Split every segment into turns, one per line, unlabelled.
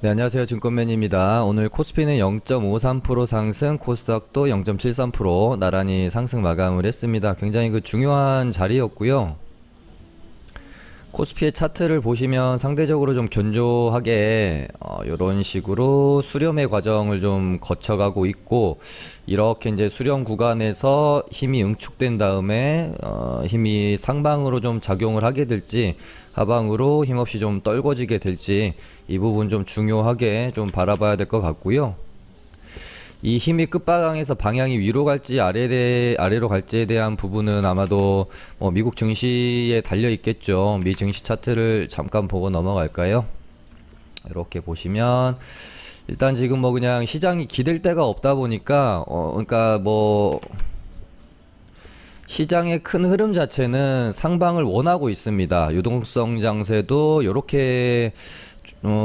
네, 안녕하세요. 증권맨입니다. 오늘 코스피는 0.53% 상승, 코스닥도 0.73% 나란히 상승 마감을 했습니다. 굉장히 중요한 자리였고요. 코스피의 차트를 보시면 상대적으로 좀 견조하게 이런 식으로 수렴의 과정을 좀 거쳐가고 있고, 이렇게 이제 수렴 구간에서 힘이 응축된 다음에 힘이 상방으로 좀 작용을 하게 될지 하방으로 힘없이 좀 떨궈지게 될지 이 부분 좀 중요하게 좀 바라봐야 될 것 같고요. 이 힘이 끝바닥에서 방향이 위로 갈지 아래로 갈지에 대한 부분은 아마도 미국 증시에 달려 있겠죠. 미 증시 차트를 잠깐 보고 넘어갈까요? 이렇게 보시면 일단 지금 그냥 시장이 기댈 데가 없다 보니까 그러니까 시장의 큰 흐름 자체는 상방을 원하고 있습니다. 유동성 장세도 이렇게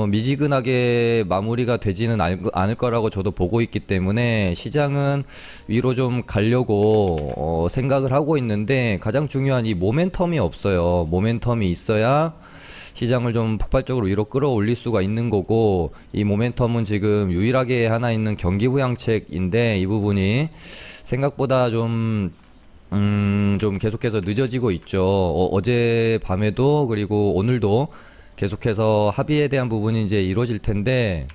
미지근하게 마무리가 되지는 않을 거라고 저도 보고 있기 때문에 시장은 위로 좀 가려고 생각을 하고 있는데, 가장 중요한 이 모멘텀이 없어요. 모멘텀이 있어야 시장을 좀 폭발적으로 위로 끌어올릴 수가 있는 거고, 이 모멘텀은 지금 유일하게 하나 있는 경기부양책인데 이 부분이 생각보다 좀 계속해서 늦어지고 있죠. 어제 밤에도 그리고 오늘도 계속해서 합의에 대한 부분이 이제 이루어질 텐데,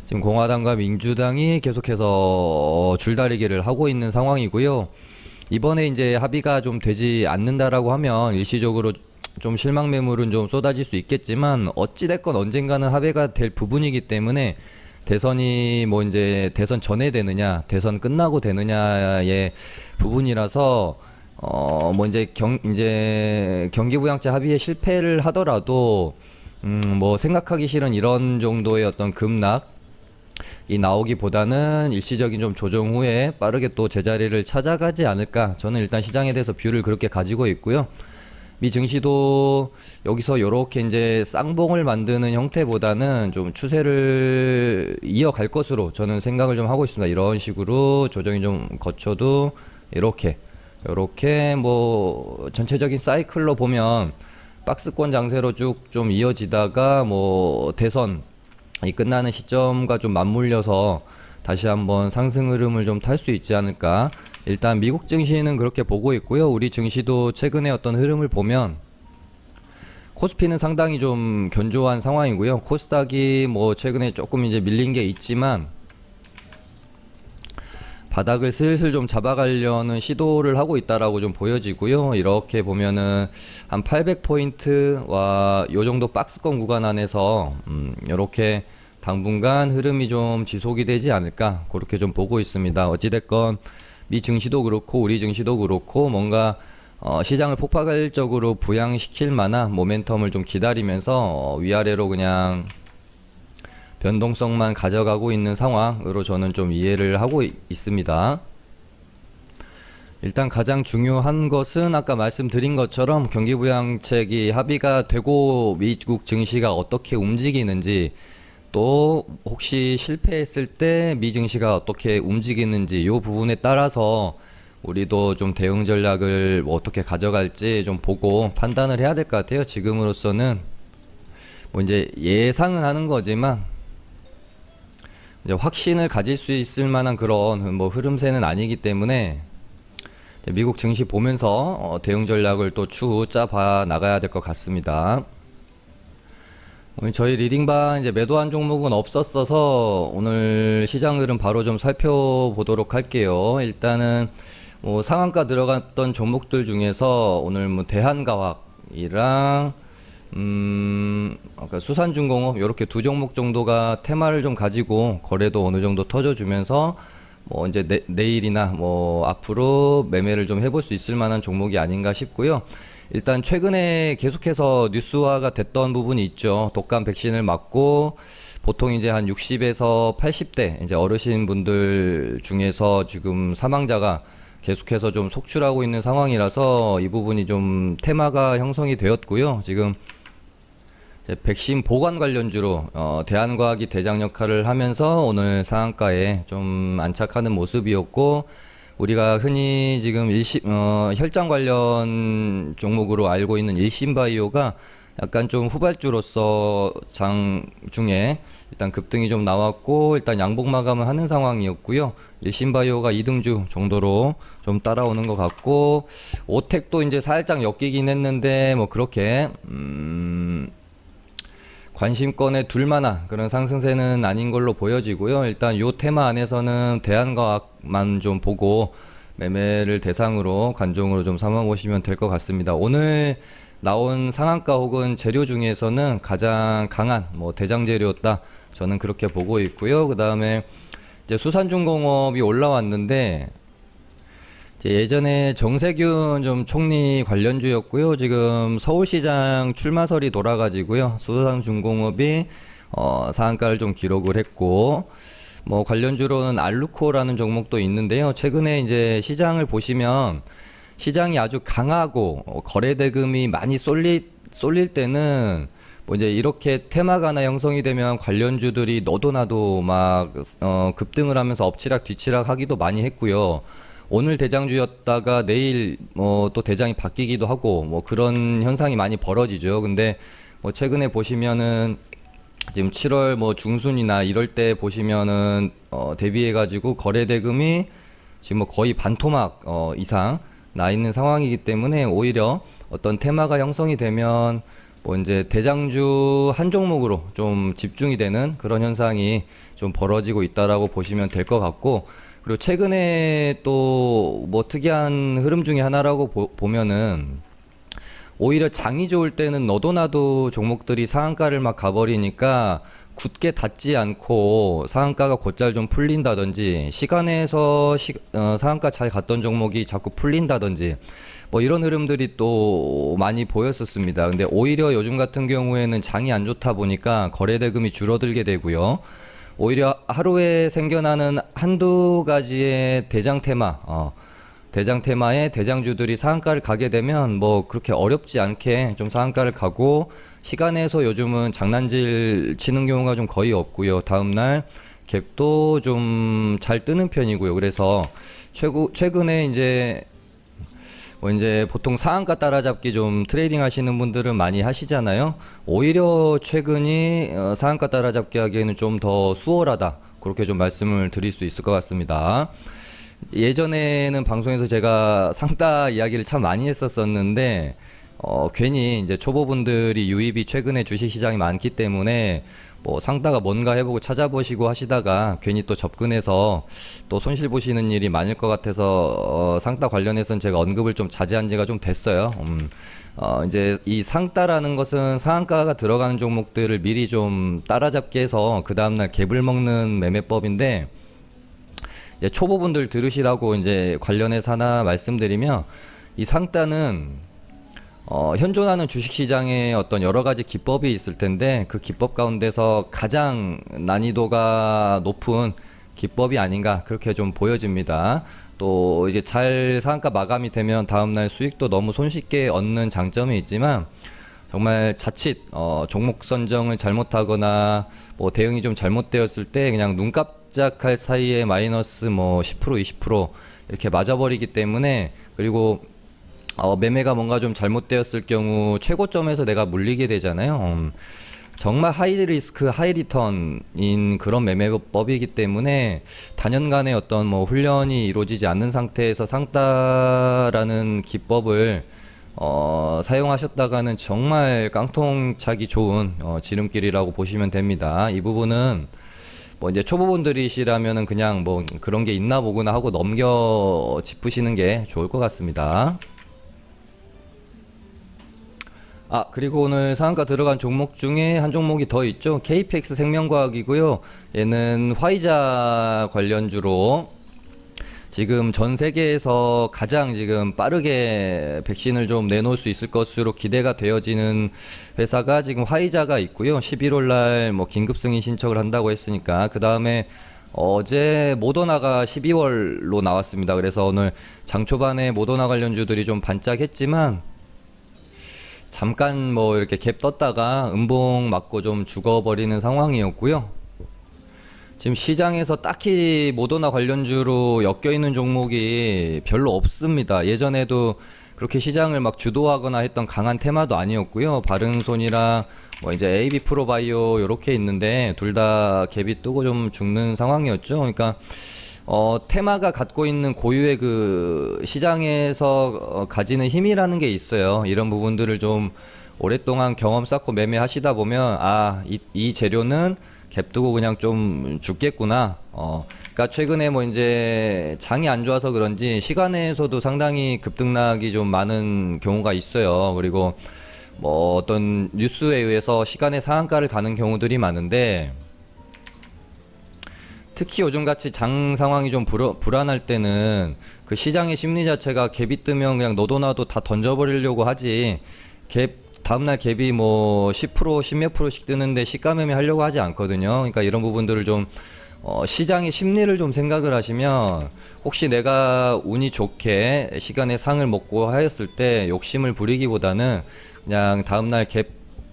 지금 공화당과 민주당이 계속해서 줄다리기를 하고 있는 상황이고요. 이번에 이제 합의가 좀 되지 않는다라고 하면 일시적으로 좀 실망 매물은 좀 쏟아질 수 있겠지만, 어찌됐건 언젠가는 합의가 될 부분이기 때문에 대선이 이제 대선 전에 되느냐 대선 끝나고 되느냐의 부분이라서 이제 경기부양제 합의에 실패를 하더라도 생각하기 싫은 이런 정도의 어떤 급락이 나오기보다는 일시적인 좀 조정 후에 빠르게 또 제자리를 찾아가지 않을까, 저는 일단 시장에 대해서 뷰를 그렇게 가지고 있고요. 미 증시도 여기서 이렇게 이제 쌍봉을 만드는 형태보다는 좀 추세를 이어갈 것으로 저는 생각을 좀 하고 있습니다. 이런 식으로 조정이 좀 거쳐도 이렇게 전체적인 사이클로 보면 박스권 장세로 쭉 좀 이어지다가 대선이 끝나는 시점과 좀 맞물려서 다시 한번 상승 흐름을 좀 탈 수 있지 않을까. 일단 미국 증시는 그렇게 보고 있고요. 우리 증시도 최근에 어떤 흐름을 보면 코스피는 상당히 좀 견조한 상황이고요. 코스닥이 최근에 조금 이제 밀린 게 있지만 바닥을 슬슬 좀 잡아가려는 시도를 하고 있다라고 좀 보여지고요. 이렇게 보면은 한 800포인트와 요 정도 박스권 구간 안에서 이렇게 당분간 흐름이 좀 지속이 되지 않을까, 그렇게 좀 보고 있습니다. 어찌됐건 미 증시도 그렇고 우리 증시도 그렇고 뭔가 시장을 폭발적으로 부양시킬 만한 모멘텀을 좀 기다리면서 위아래로 그냥 변동성만 가져가고 있는 상황으로 저는 좀 이해를 하고 있습니다. 일단 가장 중요한 것은 아까 말씀드린 것처럼 경기부양책이 합의가 되고 미국 증시가 어떻게 움직이는지, 또 혹시 실패했을 때 미 증시가 어떻게 움직이는지, 이 부분에 따라서 우리도 좀 대응 전략을 어떻게 가져갈지 좀 보고 판단을 해야 될 것 같아요. 지금으로서는 이제 예상은 하는 거지만 이제 확신을 가질 수 있을 만한 그런 흐름세는 아니기 때문에 미국 증시 보면서 대응 전략을 또 추후 짜봐 나가야 될 것 같습니다. 오늘 저희 리딩방 이제 매도한 종목은 없었어서 오늘 시장 흐름 바로 좀 살펴보도록 할게요. 일단은 상한가 들어갔던 종목들 중에서 오늘 대한과학이랑 아까 수산중공업 이렇게 두 종목 정도가 테마를 좀 가지고 거래도 어느 정도 터져주면서 이제 내일이나 앞으로 매매를 좀 해볼 수 있을 만한 종목이 아닌가 싶고요. 일단 최근에 계속해서 뉴스화가 됐던 부분이 있죠. 독감 백신을 맞고 보통 이제 한 60에서 80대 이제 어르신 분들 중에서 지금 사망자가 계속해서 좀 속출하고 있는 상황이라서 이 부분이 좀 테마가 형성이 되었고요. 지금 이제 백신 보관 관련주로 대한과학이 대장 역할을 하면서 오늘 상한가에 좀 안착하는 모습이었고, 우리가 흔히 지금 혈장 관련 종목으로 알고 있는 일신바이오가 약간 좀 후발주로서 장 중에 일단 급등이 좀 나왔고 일단 양봉 마감을 하는 상황이었고요. 일신바이오가 2등주 정도로 좀 따라오는 것 같고 오텍도 이제 살짝 엮이긴 했는데 뭐 그렇게 관심권에 둘만한 그런 상승세는 아닌 걸로 보여지고요. 일단 요 테마 안에서는 대한과학만 좀 보고 매매를 대상으로 관종으로 좀 삼아 보시면 될 것 같습니다. 오늘 나온 상한가 혹은 재료 중에서는 가장 강한 뭐 대장 재료였다. 저는 그렇게 보고 있고요. 그 다음에 이제 수산중공업이 올라왔는데 이제 예전에 정세균 좀 총리 관련주였고요. 지금 서울시장 출마설이 돌아가지고요. 수산중공업이 상한가를 좀 기록을 했고 뭐 관련주로는 알루코라는 종목도 있는데요. 최근에 이제 시장을 보시면 시장이 아주 강하고 거래 대금이 많이 쏠릴 때는 뭐 이제 이렇게 테마가 하나 형성이 되면 관련주들이 너도 나도 막 급등을 하면서 엎치락 뒤치락 하기도 많이 했고요. 오늘 대장주였다가 내일 뭐 또 대장이 바뀌기도 하고 뭐 그런 현상이 많이 벌어지죠. 근데 뭐 최근에 보시면은 지금 7월 뭐 중순이나 이럴 때 보시면은 대비해 가지고 거래 대금이 지금 뭐 거의 반토막 이상 나 있는 상황이기 때문에 오히려 어떤 테마가 형성이 되면 뭐 이제 대장주 한 종목으로 좀 집중이 되는 그런 현상이 좀 벌어지고 있다라고 보시면 될 것 같고 그리고 최근에 또 뭐 특이한 흐름 중에 하나라고 보면은 오히려 장이 좋을 때는 너도 나도 종목들이 상한가를 막 가버리니까 굳게 닿지 않고 상한가가 곧잘 좀 풀린다든지 시간에서 상한가 잘 갔던 종목이 자꾸 풀린다든지 뭐 이런 흐름들이 또 많이 보였었습니다. 근데 오히려 요즘 같은 경우에는 장이 안 좋다 보니까 거래 대금이 줄어들게 되고요. 오히려 하루에 생겨나는 한두 가지의 대장 테마의 대장주들이 상한가를 가게 되면 뭐 그렇게 어렵지 않게 좀 상한가를 가고 시간에서 요즘은 장난질 치는 경우가 좀 거의 없고요. 다음날 갭도 좀 잘 뜨는 편이고요. 그래서 최근에 이제 뭐 이제 보통 상한가 따라잡기 좀 트레이딩 하시는 분들은 많이 하시잖아요. 오히려 최근이 상한가 따라잡기 하기에는 좀 더 수월하다. 그렇게 좀 말씀을 드릴 수 있을 것 같습니다. 예전에는 방송에서 제가 상따 이야기를 참 많이 했었었는데 괜히 이제 초보분들이 유입이 최근에 주식시장이 많기 때문에 뭐 상따가 뭔가 해보고 찾아보시고 하시다가 괜히 또 접근해서 또 손실 보시는 일이 많을 것 같아서 상따 관련해서는 제가 언급을 좀 자제한 지가 좀 됐어요. 이제 이 상따라는 것은 상한가가 들어가는 종목들을 미리 좀 따라잡기 해서 그 다음날 갭을 먹는 매매법인데 이제 초보분들 들으시라고 이제 관련해서 하나 말씀드리면 이 상따는 현존하는 주식시장에 어떤 여러 가지 기법이 있을 텐데 그 기법 가운데서 가장 난이도가 높은 기법이 아닌가 그렇게 좀 보여집니다. 또 이게 잘 상한가 마감이 되면 다음날 수익도 너무 손쉽게 얻는 장점이 있지만 정말 자칫 종목 선정을 잘못하거나 뭐 대응이 좀 잘못되었을 때 그냥 눈 깜짝할 사이에 마이너스 뭐 10% 20% 이렇게 맞아버리기 때문에 그리고 매매가 뭔가 좀 잘못되었을 경우 최고점에서 내가 물리게 되잖아요. 정말 하이 리스크 하이 리턴인 그런 매매법이기 때문에 단연간의 어떤 뭐 훈련이 이루어지지 않는 상태에서 상따라는 기법을 사용하셨다가는 정말 깡통차기 좋은 지름길이라고 보시면 됩니다. 이 부분은 뭐 이제 초보분들이시라면은 그냥 뭐 그런 게 있나 보구나 하고 넘겨 짚으시는 게 좋을 것 같습니다. 그리고 오늘 상한가 들어간 종목 중에 한 종목이 더 있죠. KPX 생명과학이고요. 얘는 화이자 관련주로 지금 전 세계에서 가장 지금 빠르게 백신을 좀 내놓을 수 있을 것으로 기대가 되어지는 회사가 지금 화이자가 있고요. 11월 날 뭐 긴급 승인 신청을 한다고 했으니까 그 다음에 어제 모더나가 12월로 나왔습니다. 그래서 오늘 장 초반에 모더나 관련주들이 좀 반짝했지만 잠깐 뭐 이렇게 갭 떴다가 음봉 맞고 좀 죽어버리는 상황이었고요. 지금 시장에서 딱히 모더나 관련주로 엮여 있는 종목이 별로 없습니다. 예전에도 그렇게 시장을 막 주도하거나 했던 강한 테마도 아니었고요. 바른손이랑 뭐 이제 AB 프로바이오 요렇게 있는데 둘 다 갭이 뜨고 좀 죽는 상황이었죠. 그러니까 테마가 갖고 있는 고유의 그 시장에서 가지는 힘이라는 게 있어요. 이런 부분들을 좀 오랫동안 경험 쌓고 매매하시다 보면 이 재료는 갭 두고 그냥 좀 죽겠구나. 그러니까 최근에 뭐 이제 장이 안 좋아서 그런지 시간에서도 상당히 급등락이 좀 많은 경우가 있어요. 그리고 뭐 어떤 뉴스에 의해서 시간의 상한가를 가는 경우들이 많은데, 특히 요즘같이 장 상황이 좀 불안할 때는 그 시장의 심리 자체가 갭이 뜨면 그냥 너도 나도 다 던져버리려고 하지, 갭 다음날 갭이 뭐 10% 10몇 프로씩 뜨는데 시가 매매 하려고 하지 않거든요. 그러니까 이런 부분들을 좀 시장의 심리를 좀 생각을 하시면, 혹시 내가 운이 좋게 시간에 상을 먹고 하였을 때 욕심을 부리기보다는 그냥 다음날 갭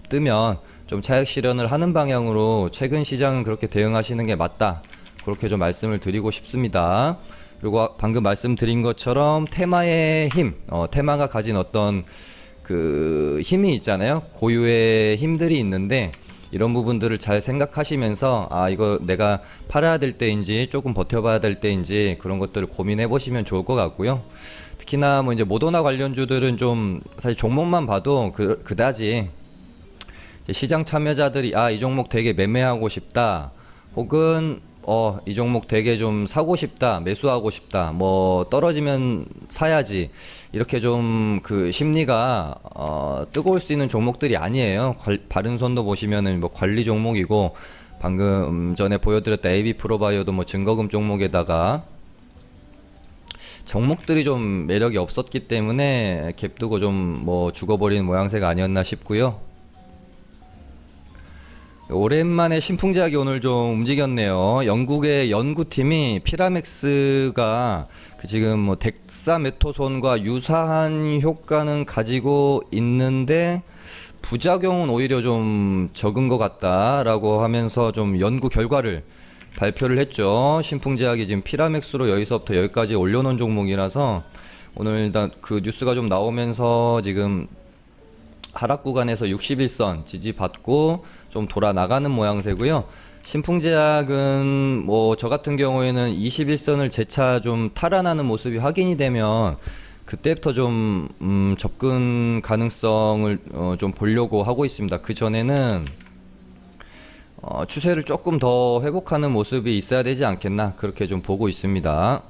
뜨면 좀 차익 실현을 하는 방향으로 최근 시장은 그렇게 대응하시는 게 맞다, 그렇게 좀 말씀을 드리고 싶습니다. 그리고 방금 말씀드린 것처럼 테마의 힘, 테마가 가진 어떤 그 힘이 있잖아요. 고유의 힘들이 있는데, 이런 부분들을 잘 생각하시면서 이거 내가 팔아야 될 때인지 조금 버텨봐야 될 때인지 그런 것들을 고민해 보시면 좋을 것 같고요. 특히나 뭐 이제 모더나 관련주들은 좀 사실 종목만 봐도 그다지 시장 참여자들이 이 종목 되게 매매하고 싶다, 혹은 이 종목 되게 좀 사고 싶다, 매수하고 싶다, 뭐 떨어지면 사야지, 이렇게 좀 그 심리가 뜨거울 수 있는 종목들이 아니에요. 바른손도 보시면은 뭐 관리 종목이고, 방금 전에 보여드렸다 AB 프로바이오도 뭐 증거금 종목에다가 종목들이 좀 매력이 없었기 때문에 갭 두고 좀 뭐 죽어버리는 모양새가 아니었나 싶고요. 오랜만에 신풍제약이 오늘 좀 움직였네요. 영국의 연구팀이 피라맥스가 그 지금 뭐 덱사메토손과 유사한 효과는 가지고 있는데 부작용은 오히려 좀 적은 것 같다라고 하면서 좀 연구 결과를 발표를 했죠. 신풍제약이 지금 피라맥스로 여기서부터 여기까지 올려놓은 종목이라서 오늘 일단 그 뉴스가 좀 나오면서 지금 하락 구간에서 61선 지지받고 좀 돌아 나가는 모양새고요. 신풍제약은 뭐 저 같은 경우에는 21선을 재차 좀 탈환하는 모습이 확인이 되면 그때부터 좀 접근 가능성을 좀 보려고 하고 있습니다. 그 전에는 추세를 조금 더 회복하는 모습이 있어야 되지 않겠나, 그렇게 좀 보고 있습니다.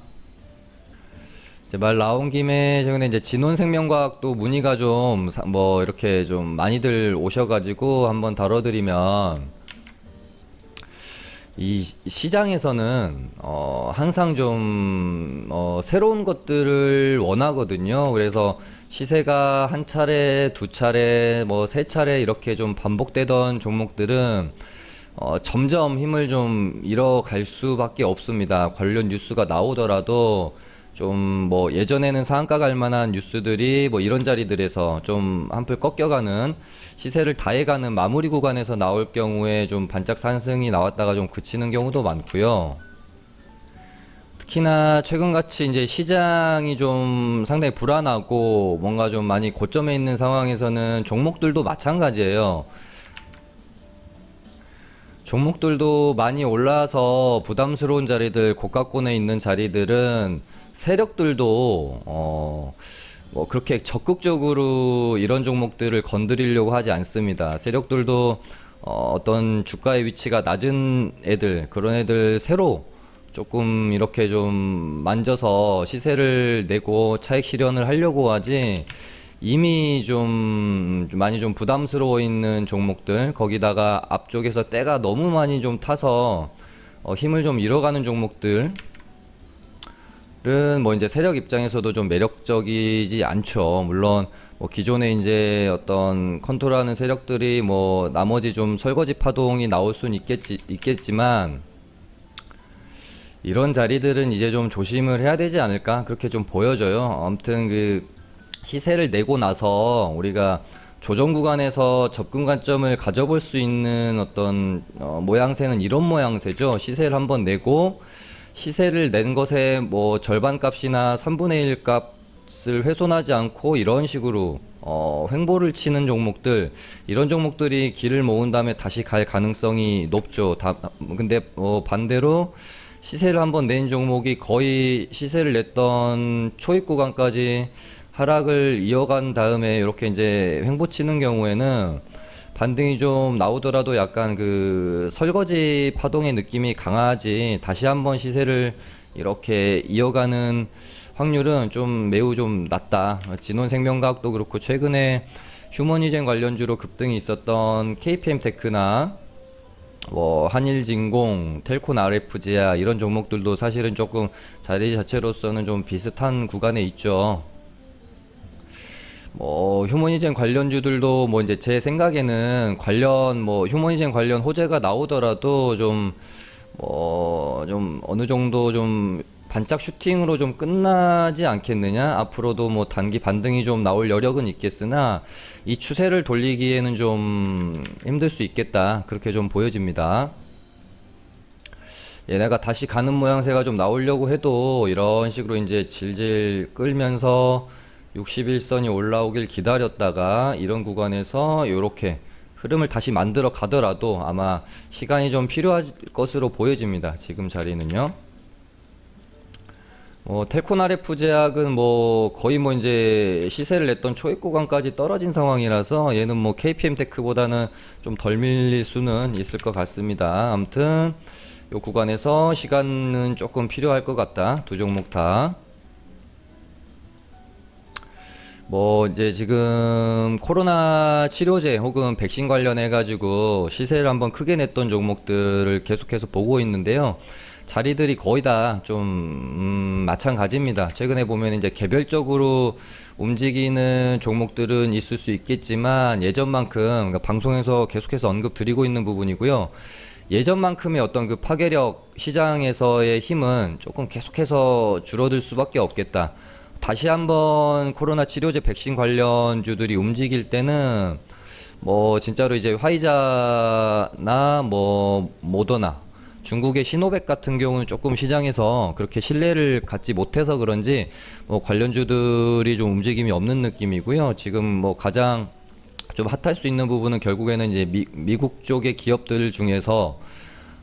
이제 말 나온 김에 최근에 이제 진혼생명과학도 문의가 좀 뭐 이렇게 좀 많이들 오셔가지고 한번 다뤄드리면, 이 시장에서는 항상 좀 새로운 것들을 원하거든요. 그래서 시세가 한 차례, 두 차례, 뭐 세 차례 이렇게 좀 반복되던 종목들은 점점 힘을 좀 잃어갈 수밖에 없습니다. 관련 뉴스가 나오더라도 좀 뭐 예전에는 상한가 갈 만한 뉴스들이 뭐 이런 자리들에서 좀 한풀 꺾여가는, 시세를 다해가는 마무리 구간에서 나올 경우에 좀 반짝 상승이 나왔다가 좀 그치는 경우도 많고요. 특히나 최근같이 이제 시장이 좀 상당히 불안하고 뭔가 좀 많이 고점에 있는 상황에서는 종목들도 마찬가지예요. 종목들도 많이 올라서 부담스러운 자리들, 고가권에 있는 자리들은 세력들도 뭐 그렇게 적극적으로 이런 종목들을 건드리려고 하지 않습니다. 세력들도 어떤 주가의 위치가 낮은 애들, 그런 애들 새로 조금 이렇게 좀 만져서 시세를 내고 차익 실현을 하려고 하지, 이미 좀 많이 좀 부담스러워 있는 종목들, 거기다가 앞쪽에서 때가 너무 많이 좀 타서 힘을 좀 잃어가는 종목들은 뭐 이제 세력 입장에서도 좀 매력적이지 않죠. 물론 뭐 기존에 이제 어떤 컨트롤하는 세력들이 뭐 나머지 좀 설거지 파동이 나올 수는 있겠지만, 이런 자리들은 이제 좀 조심을 해야 되지 않을까, 그렇게 좀 보여져요. 아무튼 그 시세를 내고 나서 우리가 조정 구간에서 접근 관점을 가져볼 수 있는 어떤 모양새는 이런 모양새죠. 시세를 한번 내고, 시세를 낸 것의 뭐 절반 값이나 3분의 1 값 것을 훼손하지 않고 이런 식으로 횡보를 치는 종목들, 이런 종목들이 길을 모은 다음에 다시 갈 가능성이 높죠. 근데 반대로 시세를 한번 낸 종목이 거의 시세를 냈던 초입 구간까지 하락을 이어간 다음에 이렇게 이제 횡보 치는 경우에는 반등이 좀 나오더라도 약간 그 설거지 파동의 느낌이 강하지, 다시 한번 시세를 이렇게 이어가는 확률은 좀 매우 좀 낮다. 진원생명과학도 그렇고 최근에 휴머니젠 관련주로 급등이 있었던 KPM테크나 뭐 한일진공, 텔콘 RF지야 이런 종목들도 사실은 조금 자리 자체로서는 좀 비슷한 구간에 있죠. 뭐 휴머니젠 관련주들도 뭐 이제 제 생각에는 관련 뭐 휴머니젠 관련 호재가 나오더라도 좀 좀 어느 정도 좀 반짝 슈팅으로 좀 끝나지 않겠느냐. 앞으로도 뭐 단기 반등이 좀 나올 여력은 있겠으나 이 추세를 돌리기에는 좀 힘들 수 있겠다, 그렇게 좀 보여집니다. 얘네가 다시 가는 모양새가 좀 나오려고 해도 이런 식으로 이제 질질 끌면서 61선이 올라오길 기다렸다가 이런 구간에서 이렇게 흐름을 다시 만들어 가더라도 아마 시간이 좀 필요할 것으로 보여집니다. 지금 자리는요. 텔콘 RF 제약은 뭐 거의 뭐 이제 시세를 냈던 초입 구간까지 떨어진 상황이라서 얘는 뭐 KPM 테크보다는 좀 덜 밀릴 수는 있을 것 같습니다. 아무튼 요 구간에서 시간은 조금 필요할 것 같다. 두 종목 다. 뭐 이제 지금 코로나 치료제 혹은 백신 관련해 가지고 시세를 한번 크게 냈던 종목들을 계속해서 보고 있는데요. 자리들이 거의 다 좀 마찬가지입니다. 최근에 보면 이제 개별적으로 움직이는 종목들은 있을 수 있겠지만 예전만큼, 그러니까 방송에서 계속해서 언급 드리고 있는 부분이고요. 예전만큼의 어떤 그 파괴력, 시장에서의 힘은 조금 계속해서 줄어들 수밖에 없겠다. 다시 한번 코로나 치료제 백신 관련주들이 움직일 때는 뭐 진짜로 이제 화이자나 뭐 모더나, 중국의 시노백 같은 경우는 조금 시장에서 그렇게 신뢰를 갖지 못해서 그런지 뭐 관련주들이 좀 움직임이 없는 느낌이고요. 지금 뭐 가장 좀 핫할 수 있는 부분은 결국에는 이제 미국 쪽의 기업들 중에서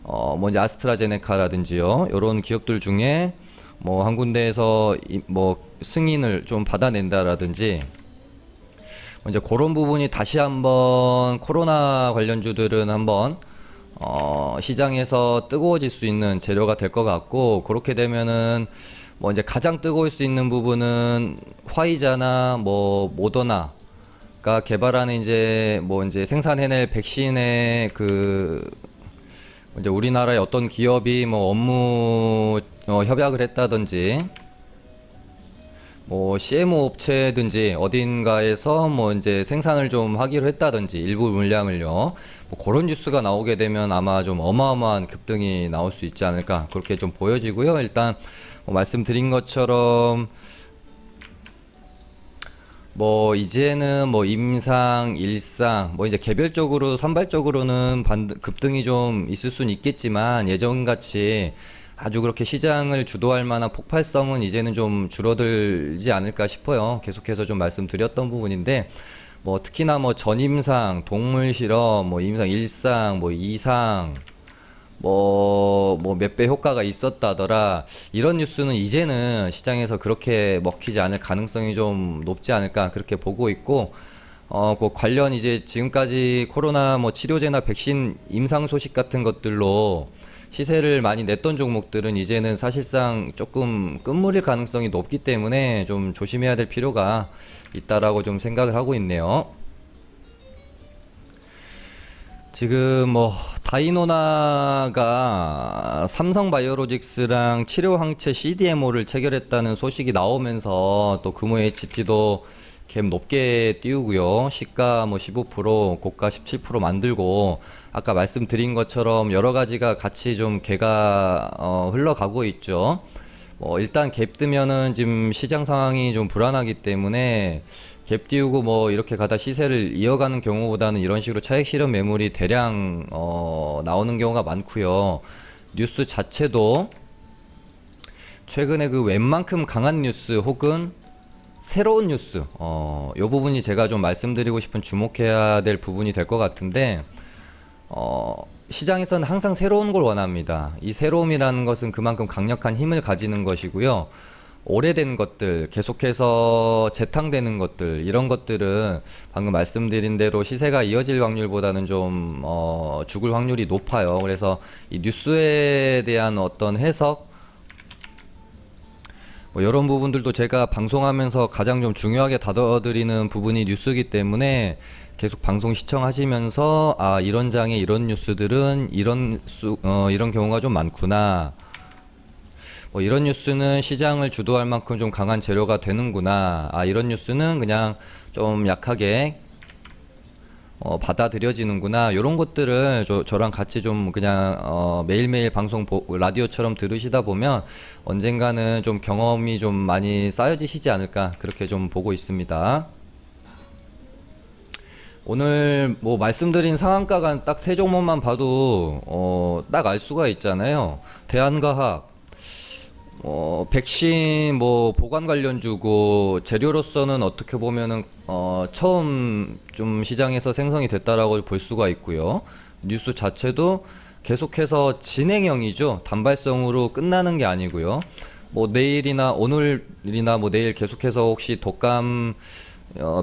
뭐 이제 아스트라제네카라든지요, 이런 기업들 중에 뭐 한 군데에서 뭐 승인을 좀 받아낸다라든지 이제 그런 부분이 다시 한번 코로나 관련주들은 한번 시장에서 뜨거워질 수 있는 재료가 될 것 같고, 그렇게 되면은 뭐 이제 가장 뜨거울 수 있는 부분은 화이자나 뭐 모더나가 개발하는 이제 뭐 이제 생산해낼 백신의 그 이제 우리나라의 어떤 기업이 뭐 업무 협약을 했다든지 뭐 CMO 업체든지 어딘가에서 뭐 이제 생산을 좀 하기로 했다든지 일부 물량을요, 뭐 그런 뉴스가 나오게 되면 아마 좀 어마어마한 급등이 나올 수 있지 않을까, 그렇게 좀 보여지고요. 일단 뭐 말씀드린 것처럼 뭐 이제는 뭐 임상, 일상, 뭐 이제 개별적으로 산발적으로는 급등이 좀 있을 수는 있겠지만 예전같이 아주 그렇게 시장을 주도할 만한 폭발성은 이제는 좀 줄어들지 않을까 싶어요. 계속해서 좀 말씀드렸던 부분인데 뭐 특히나 뭐 전임상, 동물 실험, 뭐 임상 1상, 뭐 2상, 뭐 몇 배 효과가 있었다더라, 이런 뉴스는 이제는 시장에서 그렇게 먹히지 않을 가능성이 좀 높지 않을까, 그렇게 보고 있고, 그 관련 이제 지금까지 코로나 뭐 치료제나 백신 임상 소식 같은 것들로 시세를 많이 냈던 종목들은 이제는 사실상 조금 끝물일 가능성이 높기 때문에 좀 조심해야 될 필요가 있다라고 좀 생각을 하고 있네요. 지금 뭐 다이노나가 삼성바이오로직스랑 치료항체 CDMO를 체결했다는 소식이 나오면서 또 금호 HT도 갭 높게 띄우고요. 시가 뭐 15%, 고가 17% 만들고, 아까 말씀드린 것처럼 여러 가지가 같이 좀 개가 흘러가고 있죠. 뭐 일단 갭 뜨면은 지금 시장 상황이 좀 불안하기 때문에 갭 띄우고 뭐 이렇게 가다 시세를 이어가는 경우보다는 이런 식으로 차익 실현 매물이 대량 나오는 경우가 많고요. 뉴스 자체도 최근에 그 웬만큼 강한 뉴스 혹은 새로운 뉴스, 요 부분이 제가 좀 말씀드리고 싶은 주목해야 될 부분이 될 것 같은데, 시장에서는 항상 새로운 걸 원합니다. 이 새로움이라는 것은 그만큼 강력한 힘을 가지는 것이고요. 오래된 것들, 계속해서 재탕되는 것들, 이런 것들은 방금 말씀드린 대로 시세가 이어질 확률보다는 좀, 죽을 확률이 높아요. 그래서 이 뉴스에 대한 어떤 해석, 뭐 이런 부분들도 제가 방송하면서 가장 좀 중요하게 다뤄드리는 부분이 뉴스이기 때문에 계속 방송 시청하시면서 아 이런 장에 이런 뉴스들은 이런 경우가 좀 많구나, 뭐 이런 뉴스는 시장을 주도할 만큼 좀 강한 재료가 되는구나, 아 이런 뉴스는 그냥 좀 약하게 받아들여지는구나, 이런 것들을 저랑 같이 좀 그냥 매일매일 방송 라디오처럼 들으시다 보면 언젠가는 좀 경험이 좀 많이 쌓여지시지 않을까, 그렇게 좀 보고 있습니다. 오늘 뭐 말씀드린 상한가가 딱 세 종목만 봐도 딱 알 수가 있잖아요. 대한과학, 백신 뭐 보관 관련주고 재료로서는 어떻게 보면은 처음 좀 시장에서 생성이 됐다라고 볼 수가 있고요. 뉴스 자체도 계속해서 진행형이죠. 단발성으로 끝나는 게 아니고요. 뭐 내일이나 오늘이나 뭐 내일 계속해서 혹시 독감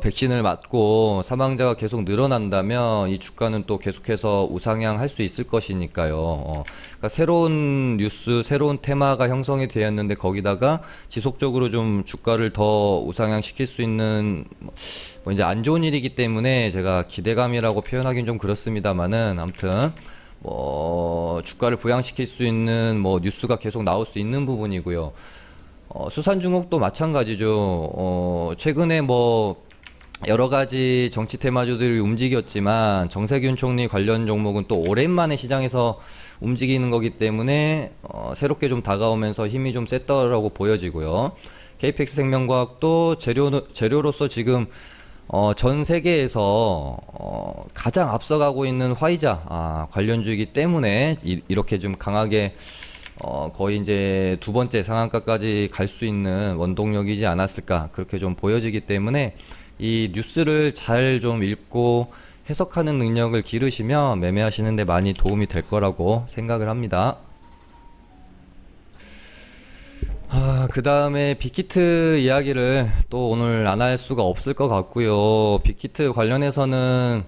백신을 맞고 사망자가 계속 늘어난다면 이 주가는 또 계속해서 우상향 할 수 있을 것이니까요. 그러니까 새로운 뉴스, 새로운 테마가 형성이 되었는데 거기다가 지속적으로 좀 주가를 더 우상향 시킬 수 있는 뭐 이제 안 좋은 일이기 때문에 제가 기대감이라고 표현하기는 좀 그렇습니다만은, 아무튼 뭐 주가를 부양시킬 수 있는 뭐 뉴스가 계속 나올 수 있는 부분이고요. 수산중국도 마찬가지죠. 최근에 뭐 여러 가지 정치 테마주들이 움직였지만 정세균 총리 관련 종목은 또 오랜만에 시장에서 움직이는 거기 때문에 새롭게 좀 다가오면서 힘이 좀 셌더라고 보여지고요. KPX 생명과학도 재료로서 지금 전 세계에서 가장 앞서가고 있는 화이자 관련주이기 때문에 이렇게 좀 강하게 거의 이제 두 번째 상한가까지 갈 수 있는 원동력이지 않았을까, 그렇게 좀 보여지기 때문에 이 뉴스를 잘 좀 읽고 해석하는 능력을 기르시면 매매하시는 데 많이 도움이 될 거라고 생각을 합니다. 그 다음에 빅히트 이야기를 또 오늘 안 할 수가 없을 것 같고요. 빅히트 관련해서는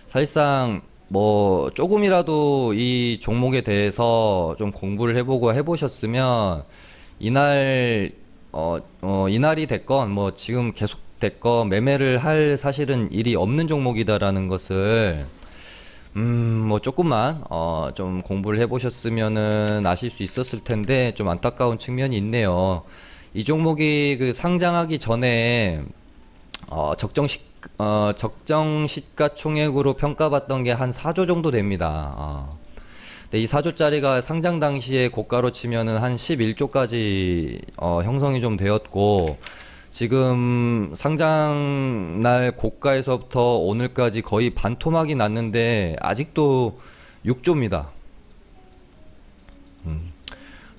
사실상 뭐 조금이라도 이 종목에 대해서 좀 공부를 해보고 해보셨으면 이날이 됐건 뭐 지금 계속 됐건 매매를 할 사실은 일이 없는 종목이다라는 것을 뭐 조금만 좀 공부를 해보셨으면은 아실 수 있었을 텐데 좀 안타까운 측면이 있네요. 이 종목이 그 상장하기 전에 적정 시가총액으로 평가받던 게 한 4조 정도 됩니다. 근데 이 4조짜리가 상장 당시에 고가로 치면은 한 11조까지 형성이 좀 되었고, 지금 상장 날 고가에서부터 오늘까지 거의 반토막이 났는데 아직도 6조입니다.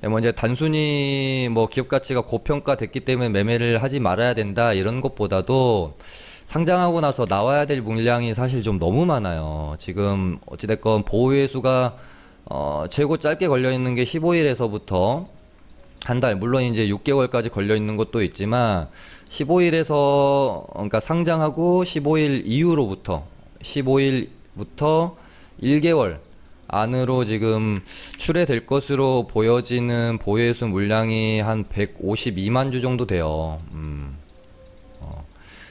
뭐 이제 단순히 뭐 기업 가치가 고평가됐기 때문에 매매를 하지 말아야 된다 이런 것보다도 상장하고 나서 나와야 될 물량이 사실 좀 너무 많아요. 지금 어찌됐건 보호회수가 최고 짧게 걸려 있는 게 15일에서부터 한 달, 물론 이제 6개월까지 걸려 있는 것도 있지만 15일에서 그러니까 상장하고 15일 이후로부터 15일부터 1개월 안으로 지금 출회될 것으로 보여지는 보유회수 물량이 한 152만 주 정도 돼요.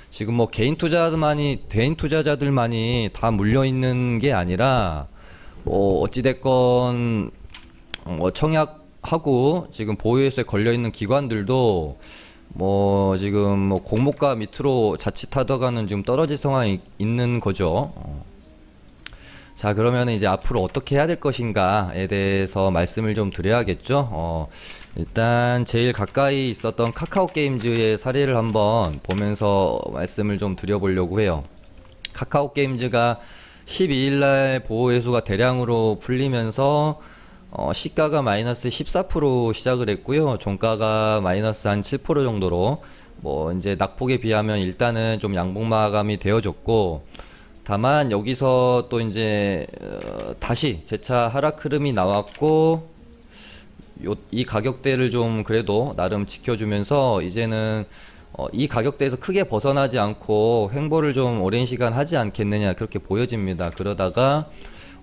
지금 뭐 개인 투자자들만이 다 물려 있는 게 아니라 어찌됐건 청약하고 지금 보유회수에 걸려 있는 기관들도 뭐 지금 뭐 공모가 밑으로 자칫하다가는 지금 떨어질 상황이 있는 거죠. 자, 그러면 이제 앞으로 어떻게 해야 될 것인가에 대해서 말씀을 좀 드려야겠죠. 일단 제일 가까이 있었던 카카오 게임즈의 사례를 한번 보면서 말씀을 좀 드려보려고 해요. 카카오 게임즈가 12일날 보호회수가 대량으로 풀리면서 시가가 마이너스 14% 시작을 했고요. 종가가 마이너스 한 7% 정도로 뭐 이제 낙폭에 비하면 일단은 좀 양봉 마감이 되어졌고, 다만 여기서 또 이제 다시 재차 하락 흐름이 나왔고, 이 가격대를 좀 그래도 나름 지켜주면서 이제는 이 가격대에서 크게 벗어나지 않고 횡보를 좀 오랜 시간 하지 않겠느냐, 그렇게 보여집니다. 그러다가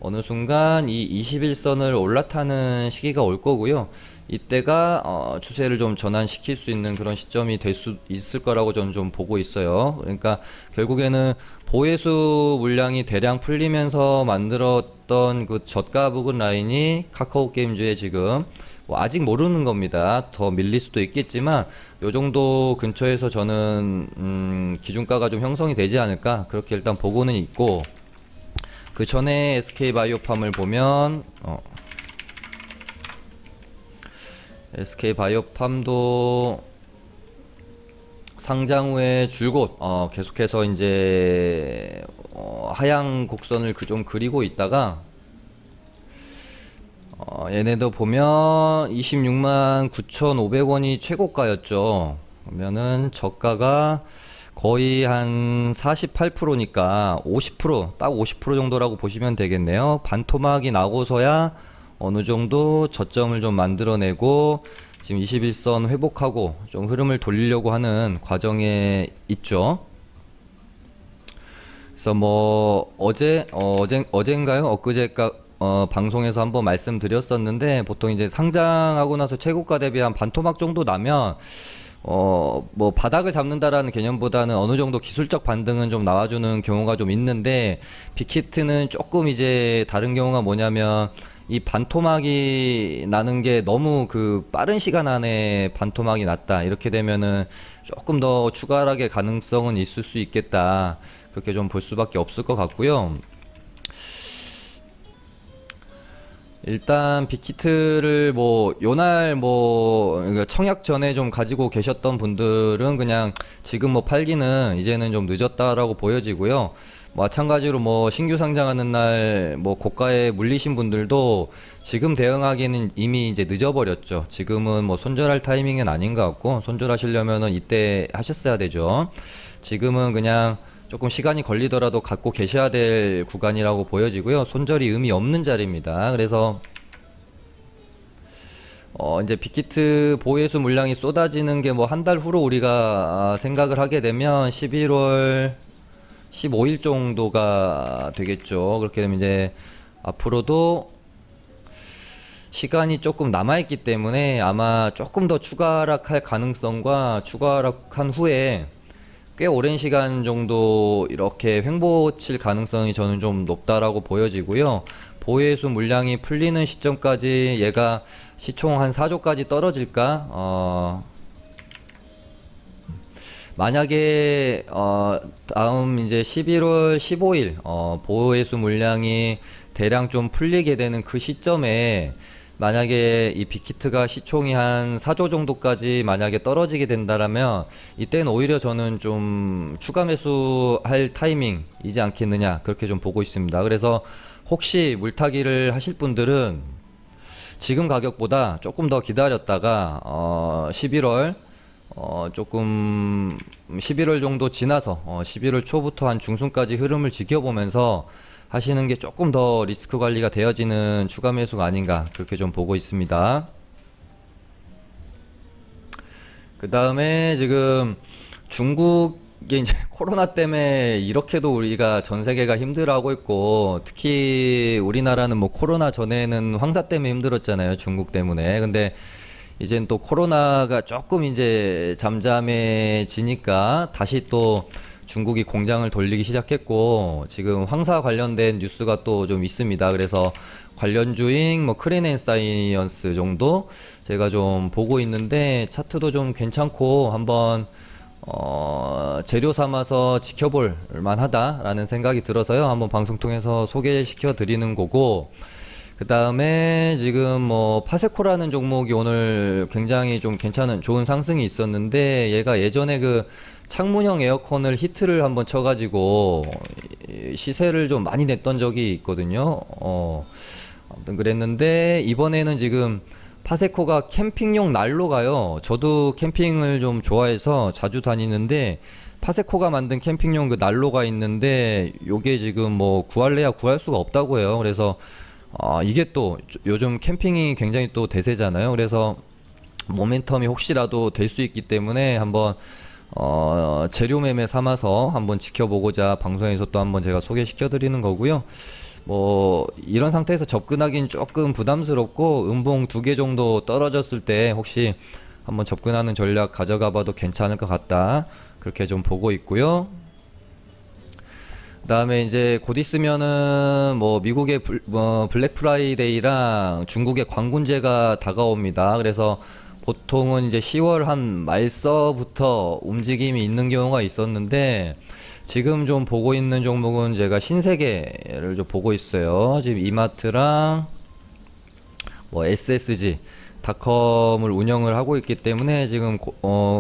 어느 순간 이 21선을 올라타는 시기가 올 거고요. 이때가 추세를 좀 전환시킬 수 있는 그런 시점이 될 수 있을 거라고 저는 좀 보고 있어요. 그러니까 결국에는 보혜수 물량이 대량 풀리면서 만들었던 그 저가 부근 라인이 카카오 게임즈에 지금 뭐 아직 모르는 겁니다. 더 밀릴 수도 있겠지만 요 정도 근처에서 저는 기준가가 좀 형성이 되지 않을까, 그렇게 일단 보고는 있고, 그 전에 SK바이오팜을 보면 SK바이오팜도 상장 후에 줄곧 계속해서 이제 하향 곡선을 좀 그리고 있다가 얘네도 보면 26만 9,500원이 최고가였죠. 그러면은 저가가 거의 한 48%니까 50%, 딱 50% 정도라고 보시면 되겠네요. 반토막이 나고서야 어느 정도 저점을 좀 만들어내고 지금 21선 회복하고 좀 흐름을 돌리려고 하는 과정에 있죠. 그래서 뭐 어젠가요? 엊그제가 방송에서 한번 말씀드렸었는데, 보통 이제 상장하고 나서 최고가 대비 한 반토막 정도 나면 뭐 바닥을 잡는다라는 개념보다는 어느 정도 기술적 반등은 좀 나와주는 경우가 좀 있는데, 빅히트는 조금 이제 다른 경우가 뭐냐면 이 반토막이 나는 게 너무 그 빠른 시간 안에 반토막이 났다, 이렇게 되면은 조금 더 추가 하락의 가능성은 있을 수 있겠다, 그렇게 좀 볼 수밖에 없을 것 같고요. 일단 빅히트를 뭐 요날 뭐 청약 전에 좀 가지고 계셨던 분들은 그냥 지금 뭐 팔기는 이제는 좀 늦었다라고 보여지고요. 마찬가지로 뭐 신규 상장하는 날 뭐 고가에 물리신 분들도 지금 대응하기는 이미 이제 늦어버렸죠. 지금은 뭐 손절할 타이밍은 아닌 것 같고, 손절하시려면은 이때 하셨어야 되죠. 지금은 그냥 조금 시간이 걸리더라도 갖고 계셔야 될 구간이라고 보여지고요. 손절이 의미 없는 자리입니다. 그래서 이제 빅히트 보혜수 물량이 쏟아지는 게 뭐 한 달 후로 우리가 생각을 하게 되면 11월 15일 정도가 되겠죠. 그렇게 되면 이제 앞으로도 시간이 조금 남아있기 때문에 아마 조금 더 추가 하락할 가능성과 추가 하락한 후에 꽤 오랜 시간 정도 이렇게 횡보 칠 가능성이 저는 좀 높다라고 보여지고요. 보혜수 물량이 풀리는 시점까지 얘가 시총 한 4조까지 떨어질까? 만약에 다음 이제 11월 15일 보혜수 물량이 대량 좀 풀리게 되는 그 시점에 만약에 이 빅히트가 시총이 한 4조 정도까지 만약에 떨어지게 된다라면 이때는 오히려 저는 좀 추가 매수할 타이밍이지 않겠느냐, 그렇게 좀 보고 있습니다. 그래서 혹시 물타기를 하실 분들은 지금 가격보다 조금 더 기다렸다가 11월 조금 11월 정도 지나서 11월 초부터 한 중순까지 흐름을 지켜보면서 하시는 게 조금 더 리스크 관리가 되어지는 추가 매수가 아닌가, 그렇게 좀 보고 있습니다. 그 다음에 지금 중국이 이제 코로나 때문에 이렇게도 우리가 전 세계가 힘들어하고 있고, 특히 우리나라는 뭐 코로나 전에는 황사 때문에 힘들었잖아요, 중국 때문에. 근데 이젠 또 코로나가 조금 이제 잠잠해지니까 다시 또 중국이 공장을 돌리기 시작했고, 지금 황사 관련된 뉴스가 또 좀 있습니다. 그래서 관련주인 뭐 크린앤사이언스 정도 제가 좀 보고 있는데, 차트도 좀 괜찮고 한번 재료 삼아서 지켜볼 만하다라는 생각이 들어서요, 한번 방송 통해서 소개시켜 드리는 거고, 그 다음에 지금 뭐 파세코라는 종목이 오늘 굉장히 좀 괜찮은 좋은 상승이 있었는데, 얘가 예전에 그 창문형 에어컨을 히트를 한번 쳐가지고 시세를 좀 많이 냈던 적이 있거든요. 아무튼 그랬는데 이번에는 지금 파세코가 캠핑용 난로가요. 저도 캠핑을 좀 좋아해서 자주 다니는데 파세코가 만든 캠핑용 그 난로가 있는데 요게 지금 뭐 구할래야 구할 수가 없다고 해요. 그래서 이게 또 요즘 캠핑이 굉장히 또 대세잖아요. 그래서 모멘텀이 혹시라도 될 수 있기 때문에 한번 재료 매매 삼아서 한번 지켜보고자 방송에서 또 한번 제가 소개시켜 드리는 거고요. 뭐 이런 상태에서 접근하기는 조금 부담스럽고 음봉 2개 정도 떨어졌을 때 혹시 한번 접근하는 전략 가져가 봐도 괜찮을 것 같다. 그렇게 좀 보고 있고요. 그다음에 이제 곧 있으면은 뭐 미국의 블랙 프라이데이랑 중국의 광군제가 다가옵니다. 그래서 보통은 이제 10월 한 말서부터 움직임이 있는 경우가 있었는데 지금 좀 보고 있는 종목은 제가 신세계를 좀 보고 있어요. 지금 이마트랑 뭐 SSG 닷컴을 운영을 하고 있기 때문에 지금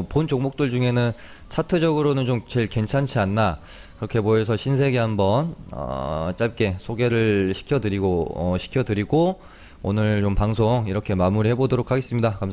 본 종목들 중에는 차트적으로는 좀 제일 괜찮지 않나 그렇게 보여서 신세계 한번 짧게 소개를 시켜드리고 오늘 좀 방송 이렇게 마무리해 보도록 하겠습니다. 감사합니다.